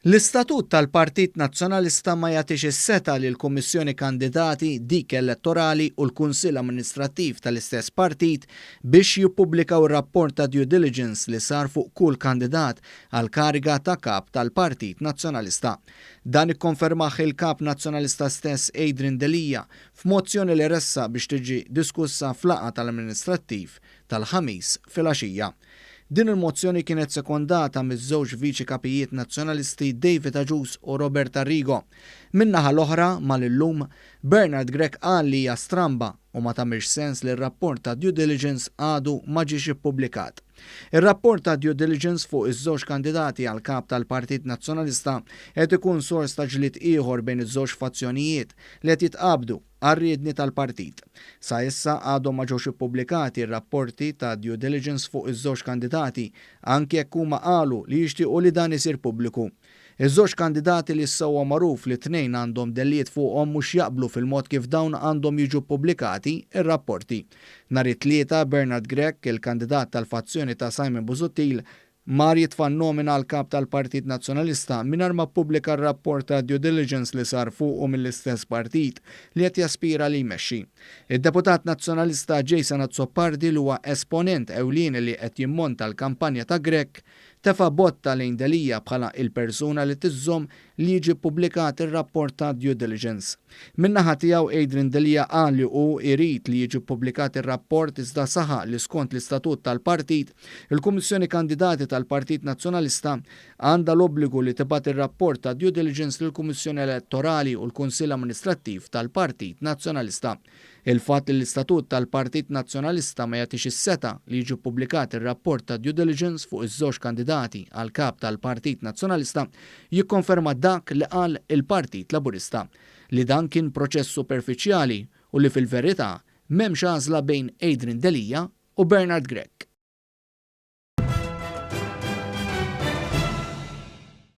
L-istatut tal-Partit Nazzjonalista ma jagħtix is-seta lil kummissjoni kandidati dik elettorali u l-Kunsill Amministrattiv tal-istess partit biex jippubblikaw rapport ta' due diligence li sar fuq kull kandidat għal kariga ta' kap tal-Partit Nazzjonalista. Dan ikkonfermah il-kap nazzjonalista stess Adrian Delija f'mozzjoni li ressa biex tiġi diskussa fl-laqgħa tal-Amministrattiv tal-ħamis filgħaxija. Din il-mozzjoni kienet sekondata miż-żewġ viċi kapijiet nazzjonalisti David Agius u Robert Arrigo. Min-naħa l-oħra mal-illum Bernard Grech qal li hija stramba u ma tagħmilx sens li r-rapport ta' due diligence għadu ma ġiex ippubblikat. Ir-rapport ta' due diligence fuq iż-żewġ kandidati għal kap tal-Partit Nazzjonalista qed ikun sors ta' ġlied ieħor bejn iż-żewġ fazzjonijiet li qed jitqabdu għar-riedni tal-partit. Sa issa għadhom ma ġewx ippubblikati r-rapporti ta' due diligence fuq iż-żewġ kandidati anke jekk huma qalu li jixtiequ li dan isir pubbliku. Iż-żewġ kandidati li ssewwa magħruf li tnejn għandhom delliet fuqhom mhux jaqblu fil-mod kif dawn għandhom jiġu pubblikati ir-rapporti. Nhar it-tlieta Bernard Grech, il-kandidat tal-fazzjoni ta' Simon Busuttil, mar jitfa' nomina għal kap tal-Partit Nazzjonalista mingħajr ma ppubblika r-rapport ta' due diligence li sar fuqu mill-istess partit li qed jaspira li jmexxi. Id-deputat nazzjonalista Jason Azzopardi li huwa esponent ewlieni li qed jimmonta l-kampanja ta' Grech tefa' botta lejn Delija bħala il-persuna li tiżżomm li jiġi ppubblikat ir-rapport ta' due diligence. Min-naħa tiegħu Adrian Delija qal li hu jrid li jiġi ppubblikat ir-rapport iżda saħaq li skont l-istatut tal-partit, il-Kummissjoni Kandidati tal-Partit Nazzjonalista għandha l-obbligu li tibgħat ir-rapport ta' due diligence lill-Kummissjoni Elettorali u l-Kunsill Amministrattiv tal-Partit Nazzjonalista. Il-fatt li l-istatut tal-Partit Nazzjonalista ma jagħtix is-seta li jiġi ppubblikat ir-rapport ta' due diligence fuq iż-żewġ kandidati għal kap tal-Partit Nazzjonalista jikkonferma dak li qal il-Partit Laburista li dan kien proċess superfiċjali u li fil-verità m'hemmx għażla bejn Adrian Delija u Bernard Grech.